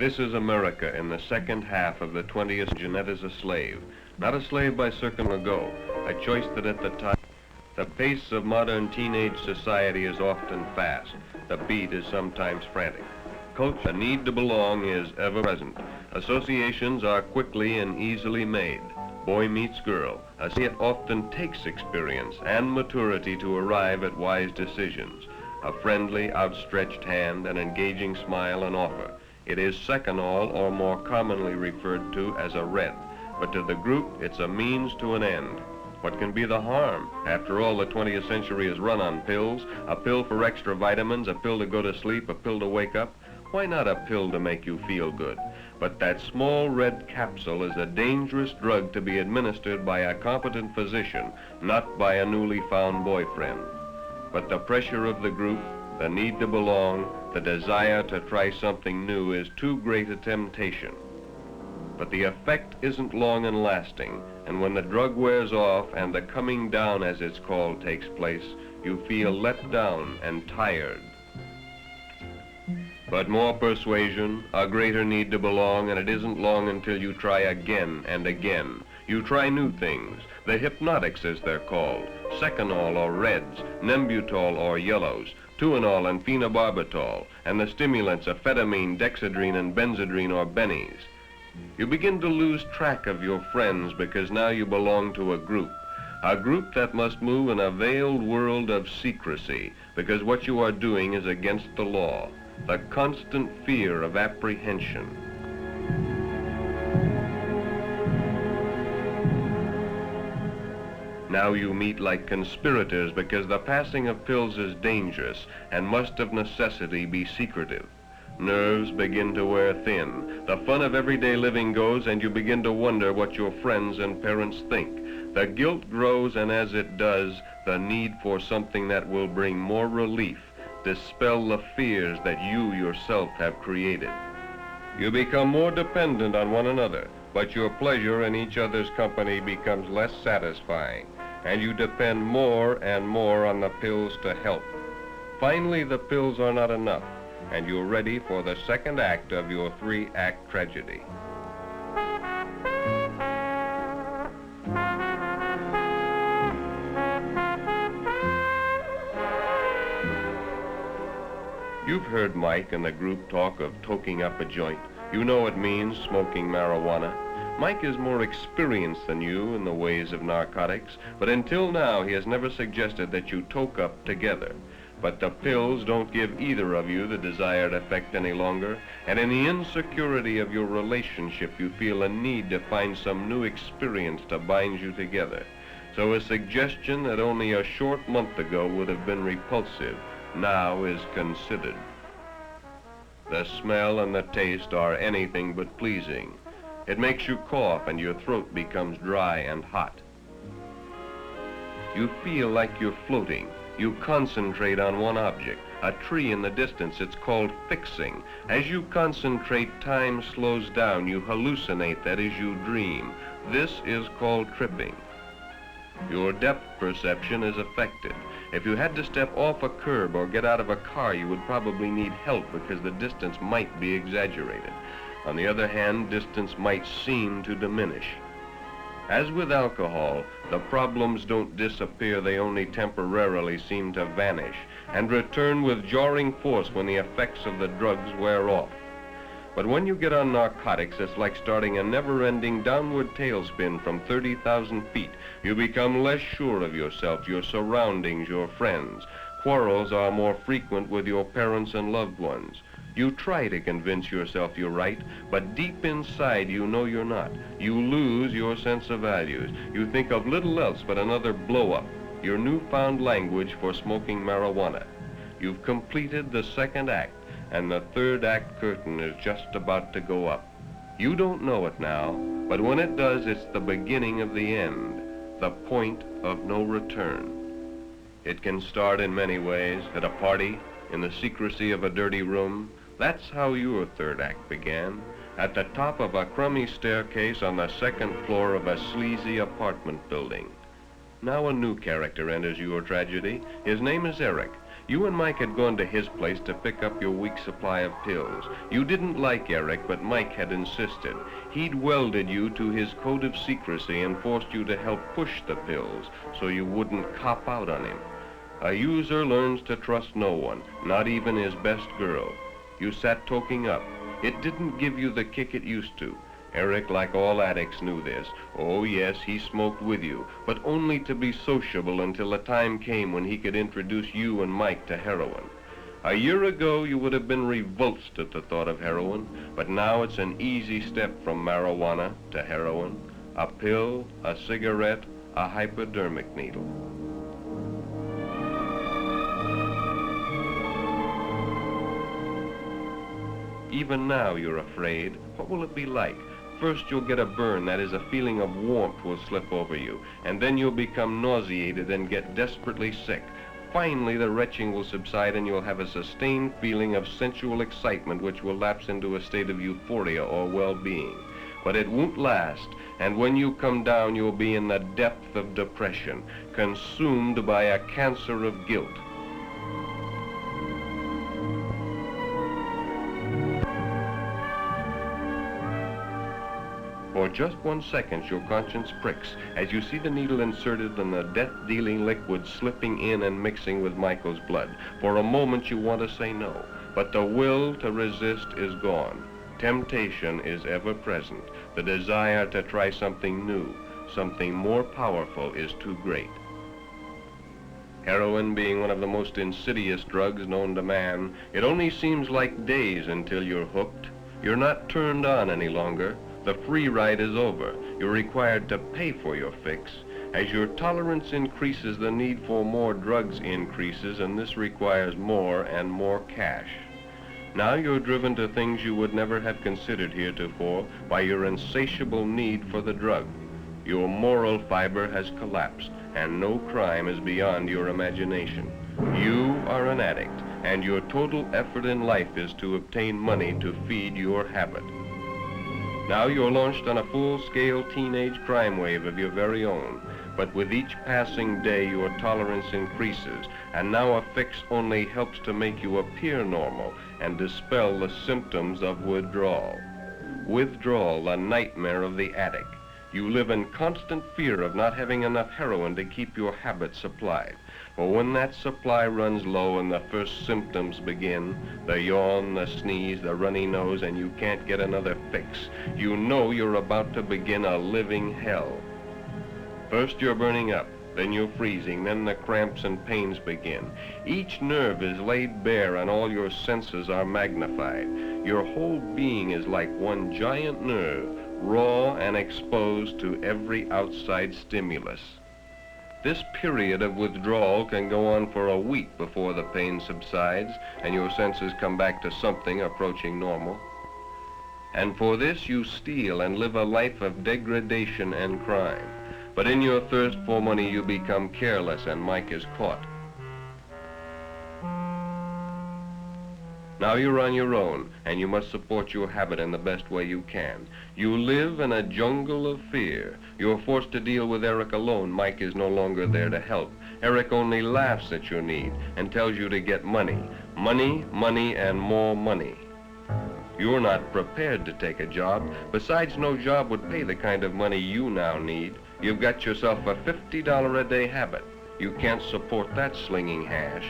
This is America in the second half of the 20th. Jeanette is a slave, not a slave by circum ago, a choice that at the time. The pace of modern teenage society is often fast. The beat is sometimes frantic. Culture, the need to belong is ever present. Associations are quickly and easily made. Boy meets girl. It often takes experience and maturity to arrive at wise decisions. A friendly, outstretched hand, an engaging smile, and offer. It is second all, or more commonly referred to as a red. But to the group, it's a means to an end. What can be the harm? After all, the 20th century is run on pills. A pill for extra vitamins, a pill to go to sleep, a pill to wake up. Why not a pill to make you feel good? But that small red capsule is a dangerous drug to be administered by a competent physician, not by a newly found boyfriend. But the pressure of the group, the need to belong, the desire to try something new is too great a temptation. But the effect isn't long and lasting, and when the drug wears off and the coming down, as it's called, takes place, you feel let down and tired. But more persuasion, a greater need to belong, and it isn't long until you try again and again. You try new things, the hypnotics as they're called, seconal or reds, nembutol or yellows, tuinol and phenobarbital, and the stimulants amphetamine, dexedrine, and benzedrine or bennies. You begin to lose track of your friends because now you belong to a group that must move in a veiled world of secrecy because what you are doing is against the law, the constant fear of apprehension. Now you meet like conspirators because the passing of pills is dangerous and must of necessity be secretive. Nerves begin to wear thin. The fun of everyday living goes, and you begin to wonder what your friends and parents think. The guilt grows, and as it does, the need for something that will bring more relief, dispel the fears that you yourself have created. You become more dependent on one another, but your pleasure in each other's company becomes less satisfying, and you depend more and more on the pills to help. Finally, the pills are not enough, and you're ready for the second act of your three-act tragedy. You've heard Mike and the group talk of toking up a joint. You know it means smoking marijuana. Mike is more experienced than you in the ways of narcotics, but until now he has never suggested that you toke up together. But the pills don't give either of you the desired effect any longer, and in the insecurity of your relationship you feel a need to find some new experience to bind you together. So a suggestion that only a short month ago would have been repulsive now is considered. The smell and the taste are anything but pleasing. It makes you cough and your throat becomes dry and hot. You feel like you're floating. You concentrate on one object, a tree in the distance. It's called fixing. As you concentrate, time slows down. You hallucinate, that is, you dream. This is called tripping. Your depth perception is affected. If you had to step off a curb or get out of a car, you would probably need help because the distance might be exaggerated. On the other hand, distance might seem to diminish. As with alcohol, the problems don't disappear, they only temporarily seem to vanish and return with jarring force when the effects of the drugs wear off. But when you get on narcotics, it's like starting a never-ending downward tailspin from 30,000 feet. You become less sure of yourself, your surroundings, your friends. Quarrels are more frequent with your parents and loved ones. You try to convince yourself you're right, but deep inside you know you're not. You lose your sense of values. You think of little else but another blow-up, your newfound language for smoking marijuana. You've completed the second act, and the third act curtain is just about to go up. You don't know it now, but when it does, it's the beginning of the end, the point of no return. It can start in many ways, at a party, in the secrecy of a dirty room. That's how your third act began, at the top of a crummy staircase on the second floor of a sleazy apartment building. Now a new character enters your tragedy. His name is Eric. You and Mike had gone to his place to pick up your week's supply of pills. You didn't like Eric, but Mike had insisted. He'd welded you to his code of secrecy and forced you to help push the pills so you wouldn't cop out on him. A user learns to trust no one, not even his best girl. You sat toking up. It didn't give you the kick it used to. Eric, like all addicts, knew this. Oh yes, he smoked with you, but only to be sociable until the time came when he could introduce you and Mike to heroin. A year ago, you would have been revulsed at the thought of heroin, but now it's an easy step from marijuana to heroin. A pill, a cigarette, a hypodermic needle. Even now you're afraid. What will it be like? First you'll get a burn, that is, a feeling of warmth will slip over you, and then you'll become nauseated and get desperately sick. Finally the retching will subside and you'll have a sustained feeling of sensual excitement which will lapse into a state of euphoria or well-being. But it won't last, and when you come down you'll be in the depth of depression, consumed by a cancer of guilt. For just 1 second, your conscience pricks as you see the needle inserted and the death-dealing liquid slipping in and mixing with Michael's blood. For a moment, you want to say no, but the will to resist is gone. Temptation is ever present. The desire to try something new, something more powerful, is too great. Heroin being one of the most insidious drugs known to man, it only seems like days until you're hooked. You're not turned on any longer. The free ride is over. You're required to pay for your fix. As your tolerance increases, the need for more drugs increases, and this requires more and more cash. Now you're driven to things you would never have considered heretofore by your insatiable need for the drug. Your moral fiber has collapsed, and no crime is beyond your imagination. You are an addict, and your total effort in life is to obtain money to feed your habit. Now you're launched on a full-scale teenage crime wave of your very own, but with each passing day your tolerance increases, and now a fix only helps to make you appear normal and dispel the symptoms of withdrawal. Withdrawal, the nightmare of the addict. You live in constant fear of not having enough heroin to keep your habit supplied. For when that supply runs low and the first symptoms begin, the yawn, the sneeze, the runny nose, and you can't get another fix, you know you're about to begin a living hell. First you're burning up, then you're freezing, then the cramps and pains begin. Each nerve is laid bare and all your senses are magnified. Your whole being is like one giant nerve, raw and exposed to every outside stimulus. This period of withdrawal can go on for a week before the pain subsides and your senses come back to something approaching normal. And for this you steal and live a life of degradation and crime. But in your thirst for money you become careless and Mike is caught. Now you're on your own, and you must support your habit in the best way you can. You live in a jungle of fear. You're forced to deal with Eric alone. Mike is no longer there to help. Eric only laughs at your need and tells you to get money. Money, money, and more money. You're not prepared to take a job. Besides, no job would pay the kind of money you now need. You've got yourself a $50 a day habit. You can't support that slinging hash.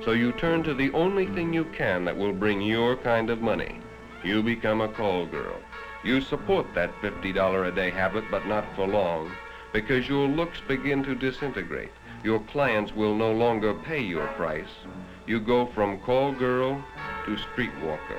So you turn to the only thing you can that will bring your kind of money. You become a call girl. You support that $50 a day habit, but not for long, because your looks begin to disintegrate. Your clients will no longer pay your price. You go from call girl to streetwalker.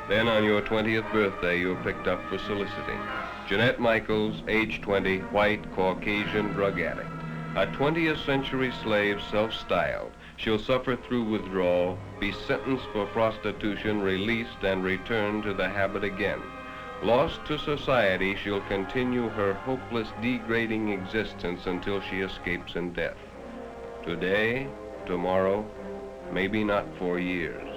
Then on your 20th birthday, you're picked up for soliciting. Jeanette Michaels, age 20, white, Caucasian drug addict. A 20th century slave, self-styled. She'll suffer through withdrawal, be sentenced for prostitution, released, and return to the habit again. Lost to society, she'll continue her hopeless, degrading existence until she escapes in death. Today, tomorrow, maybe not for years.